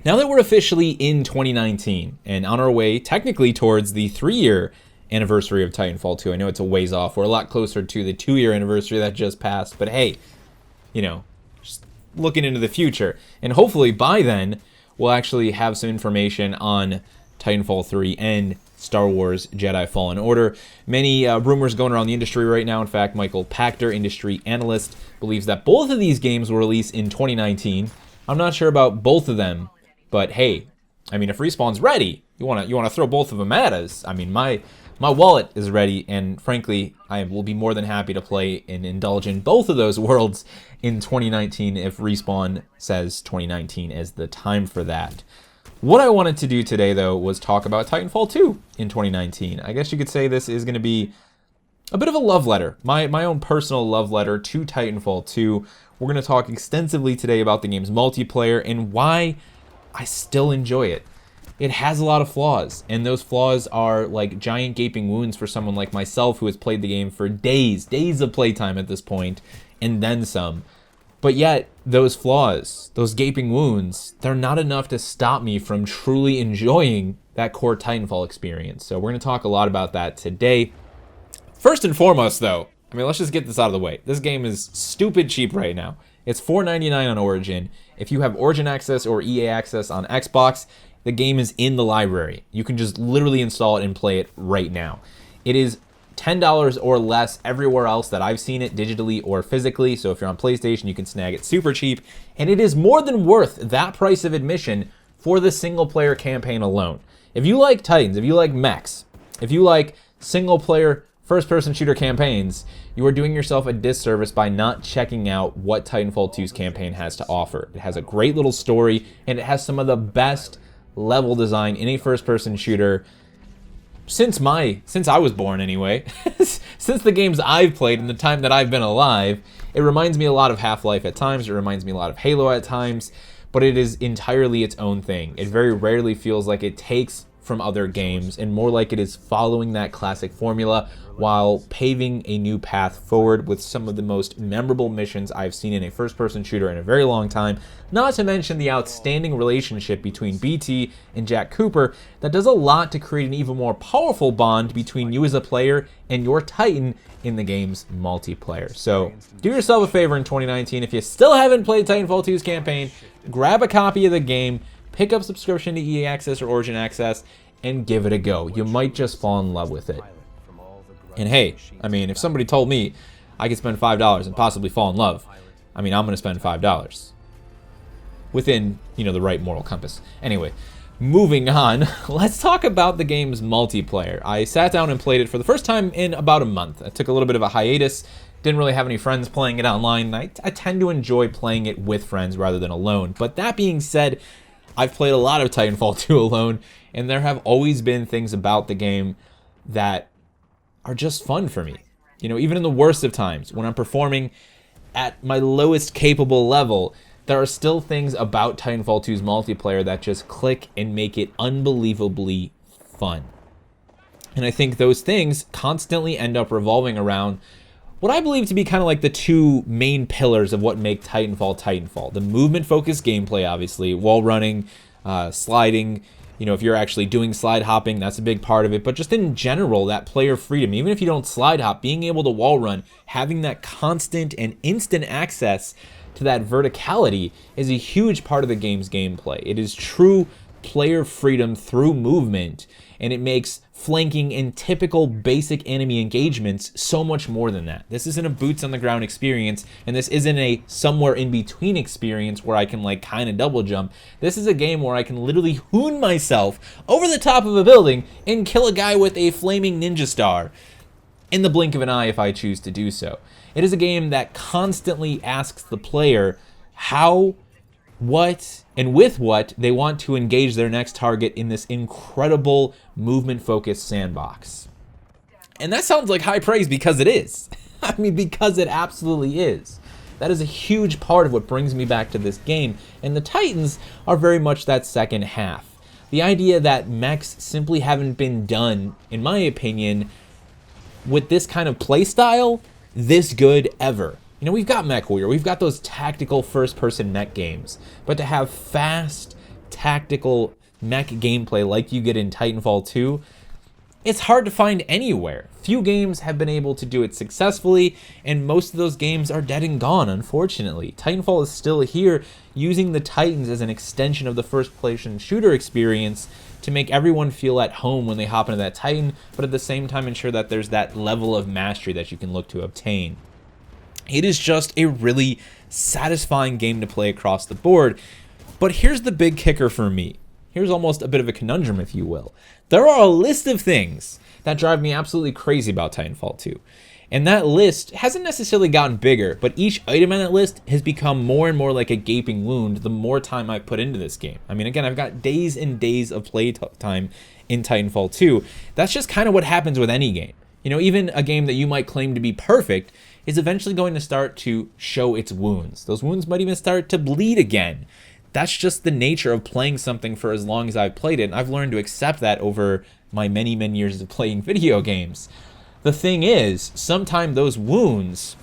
Now that we're officially in 2019 and on our way technically towards the 3-year anniversary of Titanfall 2, I know it's a ways off. We're a lot closer to the 2-year anniversary that just passed, but hey, you know, just looking into the future. And hopefully by then, we'll actually have some information on Titanfall 3 and Star Wars Jedi Fallen Order. Many rumors going around the industry right now. In fact, Michael Pachter, industry analyst, believes that both of these games will release in 2019. I'm not sure about both of them, but hey, I mean, if Respawn's ready, you wanna throw both of them at us. I mean, my wallet is ready, and frankly, I will be more than happy to play and indulge in both of those worlds in 2019 if Respawn says 2019 is the time for that. What I wanted to do today, though, was talk about Titanfall 2 in 2019. I guess you could say this is going to be a bit of a love letter, my own personal love letter to Titanfall 2. We're going to talk extensively today about the game's multiplayer and why I still enjoy it. It has a lot of flaws, and those flaws are like giant gaping wounds for someone like myself who has played the game for days of playtime at this point, and then some. But yet, those flaws, those gaping wounds, they're not enough to stop me from truly enjoying that core Titanfall experience. So we're going to talk a lot about that today. First and foremost, though, I mean, let's just get this out of the way. This game is stupid cheap right now. It's $4.99 on Origin. If you have Origin access or EA access on Xbox, the game is in the library. You can just literally install it and play it right now. It is $10 or less everywhere else that I've seen it, digitally or physically. So if you're on PlayStation, you can snag it super cheap. And it is more than worth that price of admission for the single player campaign alone. If you like Titans, if you like mechs, if you like single player first person shooter campaigns, you are doing yourself a disservice by not checking out what Titanfall 2's campaign has to offer. It has a great little story, and it has some of the best level design in a first person shooter since I was born anyway. Since the games I've played and the time that I've been alive. It reminds me a lot of Half-Life at times, it reminds me a lot of Halo at times, but it is entirely its own thing. It very rarely feels like it takes from other games, and more like it is following that classic formula while paving a new path forward with some of the most memorable missions I've seen in a first-person shooter in a very long time, not to mention the outstanding relationship between BT and Jack Cooper that does a lot to create an even more powerful bond between you as a player and your Titan in the game's multiplayer. So do yourself a favor in 2019, if you still haven't played Titanfall 2's campaign, grab a copy of the game, pick up subscription to EA Access or Origin Access, and give it a go. You might just fall in love with it. And hey, I mean, if somebody told me I could spend $5 and possibly fall in love, I mean, I'm going to spend $5. Within, the right moral compass. Anyway, moving on, let's talk about the game's multiplayer. I sat down and played it for the first time in about a month. I took a little bit of a hiatus, didn't really have any friends playing it online. I tend to enjoy playing it with friends rather than alone. But that being said, I've played a lot of Titanfall 2 alone, and there have always been things about the game that are just fun for me. Even in the worst of times, when I'm performing at my lowest capable level, there are still things about Titanfall 2's multiplayer that just click and make it unbelievably fun. And I think those things constantly end up revolving around what I believe to be kind of like the two main pillars of what make Titanfall Titanfall. The movement-focused gameplay, obviously, wall running, sliding. If you're actually doing slide hopping, that's a big part of it. But just in general, that player freedom, even if you don't slide hop, being able to wall run, having that constant and instant access to that verticality is a huge part of the game's gameplay. It is true player freedom through movement, and it makes flanking and typical basic enemy engagements so much more than that. This isn't a boots on the ground experience, and this isn't a somewhere in between experience where I can kind of double jump. This is a game where I can literally hoon myself over the top of a building and kill a guy with a flaming ninja star in the blink of an eye if I choose to do so. It is a game that constantly asks the player how, what, and with what they want to engage their next target in this incredible movement-focused sandbox. And that sounds like high praise because it is. I mean, because it absolutely is. That is a huge part of what brings me back to this game, and the Titans are very much that second half. The idea that mechs simply haven't been done, in my opinion, with this kind of playstyle, this good ever. We've got MechWarrior, we've got those tactical first-person mech games, but to have fast, tactical mech gameplay like you get in Titanfall 2, it's hard to find anywhere. Few games have been able to do it successfully, and most of those games are dead and gone, unfortunately. Titanfall is still here, using the Titans as an extension of the first-person shooter experience to make everyone feel at home when they hop into that Titan, but at the same time ensure that there's that level of mastery that you can look to obtain. It is just a really satisfying game to play across the board, but here's the big kicker for me. Here's almost a bit of a conundrum, if you will. There are a list of things that drive me absolutely crazy about Titanfall 2. And that list hasn't necessarily gotten bigger, but each item on that list has become more and more like a gaping wound the more time I put into this game. I mean, again, I've got days and days of play time in Titanfall 2. That's just kind of what happens with any game. You know, even a game that you might claim to be perfect is eventually going to start to show its wounds. Those wounds might even start to bleed again. That's just the nature of playing something for as long as I've played it, and I've learned to accept that over my many, many years of playing video games. The thing is, sometimes those wounds,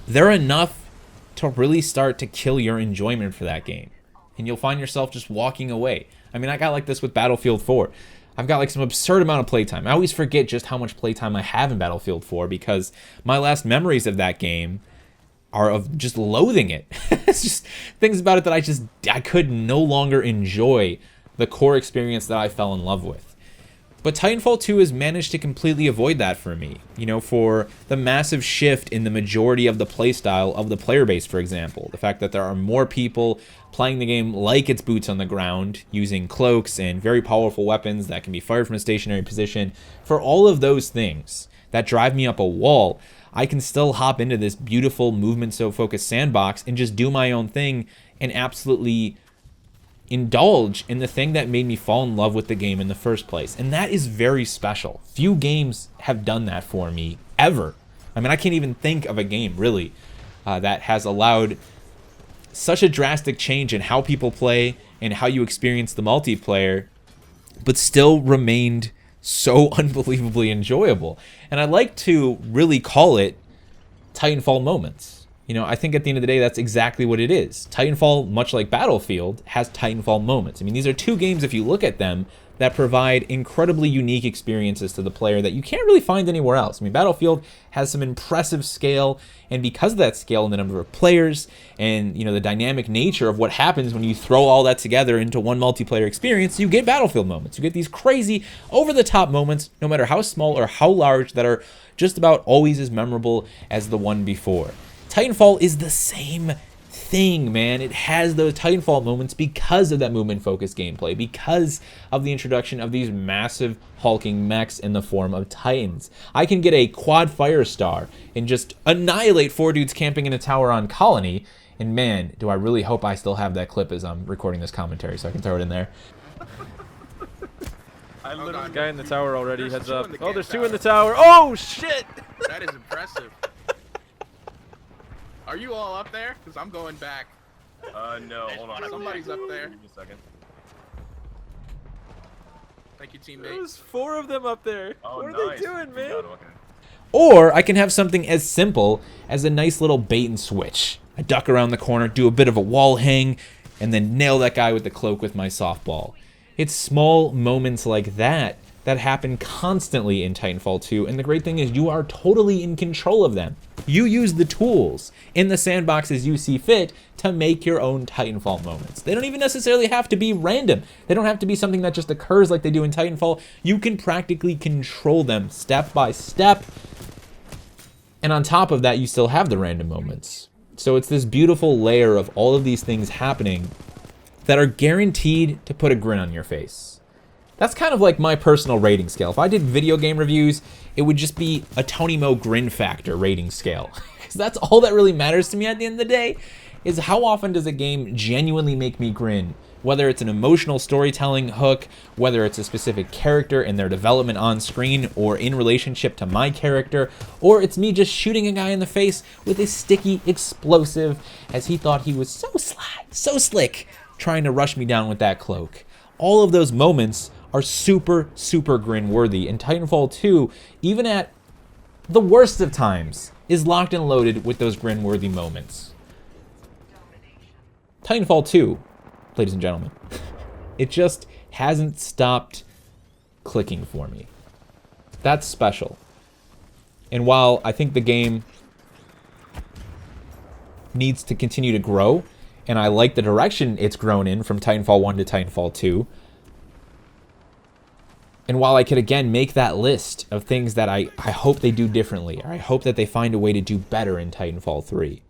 they're enough to really start to kill your enjoyment for that game, and you'll find yourself just walking away. I mean, I got like this with Battlefield 4. I've got like some absurd amount of playtime. I always forget just how much playtime I have in Battlefield 4 because my last memories of that game are of just loathing it. It's just things about it that I could no longer enjoy the core experience that I fell in love with. But Titanfall 2 has managed to completely avoid that for me. You know, for the massive shift in the majority of the playstyle of the player base, for example. The fact that there are more people playing the game like it's boots on the ground, using cloaks and very powerful weapons that can be fired from a stationary position. For all of those things that drive me up a wall, I can still hop into this beautiful movement-so-focused sandbox and just do my own thing and absolutely indulge in the thing that made me fall in love with the game in the first place. And that is very special. Few games have done that for me, ever. I mean, I can't even think of a game, really, that has allowed such a drastic change in how people play and how you experience the multiplayer, but still remained so unbelievably enjoyable. And I like to really call it Titanfall moments. You know, I think at the end of the day, that's exactly what it is. Titanfall, much like Battlefield, has Titanfall moments. I mean, these are two games, if you look at them, that provide incredibly unique experiences to the player that you can't really find anywhere else. I mean, Battlefield has some impressive scale, and because of that scale and the number of players and, you know, the dynamic nature of what happens when you throw all that together into one multiplayer experience, you get Battlefield moments. You get these crazy, over-the-top moments, no matter how small or how large, that are just about always as memorable as the one before. Titanfall is the same thing, man. It has those Titanfall moments because of that movement-focused gameplay, because of the introduction of these massive hulking mechs in the form of Titans. I can get a quad fire star and just annihilate 4 dudes camping in a tower on Colony, and man, do I really hope I still have that clip as I'm recording this commentary so I can throw it in there. I literally guy in the tower already, heads up. Oh, there's 2 in the tower. Oh, shit! That is impressive. Are you all up there? Because I'm going back. No, hold on. Somebody's up there. Give me a second. Thank you, teammate. There's 4 of them up there. Oh, what are nice. they doing, man? Okay. Or I can have something as simple as a nice little bait and switch. I duck around the corner, do a bit of a wall hang, and then nail that guy with the cloak with my softball. It's small moments like that that happen constantly in Titanfall 2, and the great thing is you are totally in control of them. You use the tools in the sandboxes you see fit to make your own Titanfall moments. They don't even necessarily have to be random. They don't have to be something that just occurs like they do in Titanfall. You can practically control them step by step, and on top of that, you still have the random moments. So it's this beautiful layer of all of these things happening that are guaranteed to put a grin on your face. That's kind of like my personal rating scale. If I did video game reviews, it would just be a Tony Mo grin factor rating scale. Because that's all that really matters to me at the end of the day, is how often does a game genuinely make me grin? Whether it's an emotional storytelling hook, whether it's a specific character and their development on screen or in relationship to my character, or it's me just shooting a guy in the face with a sticky explosive as he thought he was so sly, so slick, trying to rush me down with that cloak. All of those moments are super, super grin-worthy, and Titanfall 2, even at the worst of times, is locked and loaded with those grin-worthy moments. Titanfall 2 ladies and gentlemen. It just hasn't stopped clicking for me. That's special. And while I think the game needs to continue to grow, and I like the direction it's grown in from Titanfall 1 to Titanfall 2, and while I could again make that list of things that I hope they do differently, or I hope that they find a way to do better in Titanfall 3,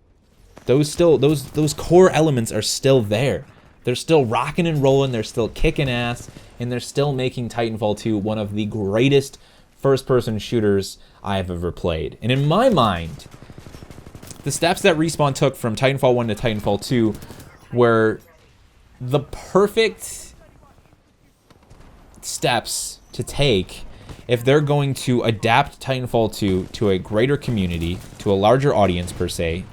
those core elements are still there. They're still rocking and rolling, they're still kicking ass, and they're still making Titanfall 2 one of the greatest first-person shooters I've ever played. And in my mind, the steps that Respawn took from Titanfall 1 to Titanfall 2 were the perfect steps to take if they're going to adapt Titanfall 2 to a greater community, to a larger audience per se,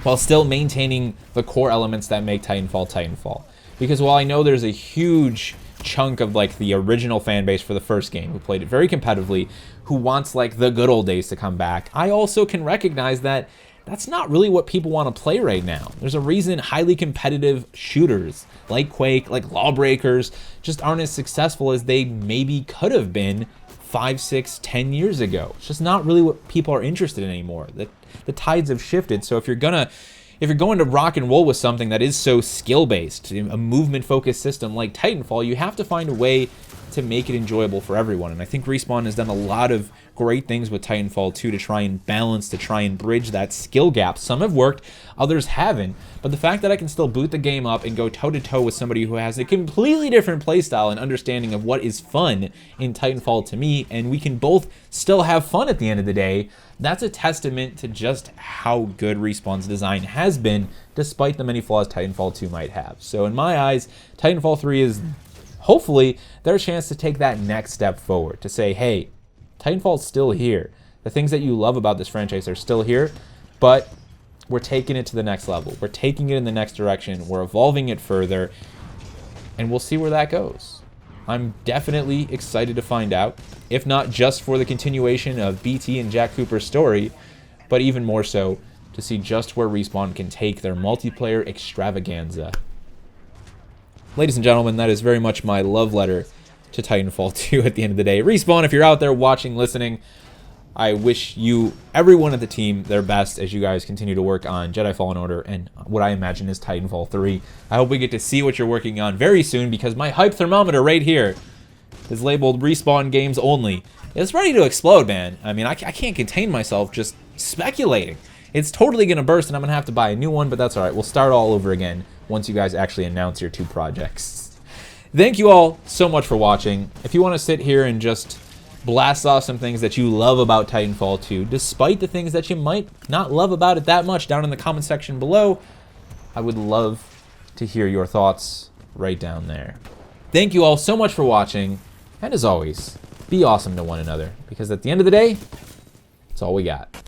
while still maintaining the core elements that make Titanfall Titanfall. Because while I know there's a huge chunk of like the original fan base for the first game who played it very competitively, who wants like the good old days to come back, I also can recognize that that's not really what people want to play right now. There's a reason highly competitive shooters like Quake, like Lawbreakers, just aren't as successful as they maybe could have been 5, 6, 10 years ago. It's just not really what people are interested in anymore. The tides have shifted. So if you're going to rock and roll with something that is so skill-based, a movement-focused system like Titanfall, you have to find a way to make it enjoyable for everyone. And I think Respawn has done a lot of great things with Titanfall 2 to try and balance, to try and bridge that skill gap. Some have worked, others haven't. But the fact that I can still boot the game up and go toe-to-toe with somebody who has a completely different playstyle and understanding of what is fun in Titanfall to me, and we can both still have fun at the end of the day, that's a testament to just how good Respawn's design has been, despite the many flaws Titanfall 2 might have. So in my eyes, Titanfall 3 is hopefully their chance to take that next step forward, to say, hey, Titanfall's still here. The things that you love about this franchise are still here, but we're taking it to the next level. We're taking it in the next direction. We're evolving it further, and we'll see where that goes. I'm definitely excited to find out, if not just for the continuation of BT and Jack Cooper's story, but even more so to see just where Respawn can take their multiplayer extravaganza. Ladies and gentlemen, that is very much my love letter to Titanfall 2 at the end of the day. Respawn, if you're out there watching, listening, I wish you, everyone at the team, their best as you guys continue to work on Jedi Fallen Order and what I imagine is Titanfall 3. I hope we get to see what you're working on very soon, because my hype thermometer right here is labeled Respawn Games Only. It's ready to explode, man. I mean, I can't contain myself just speculating. It's totally going to burst, and I'm going to have to buy a new one, but that's all right. We'll start all over again once you guys actually announce your 2 projects. Thank you all so much for watching. If you want to sit here and just blast off some things that you love about Titanfall 2, despite the things that you might not love about it that much, down in the comment section below, I would love to hear your thoughts right down there. Thank you all so much for watching, and as always, be awesome to one another, because at the end of the day, it's all we got.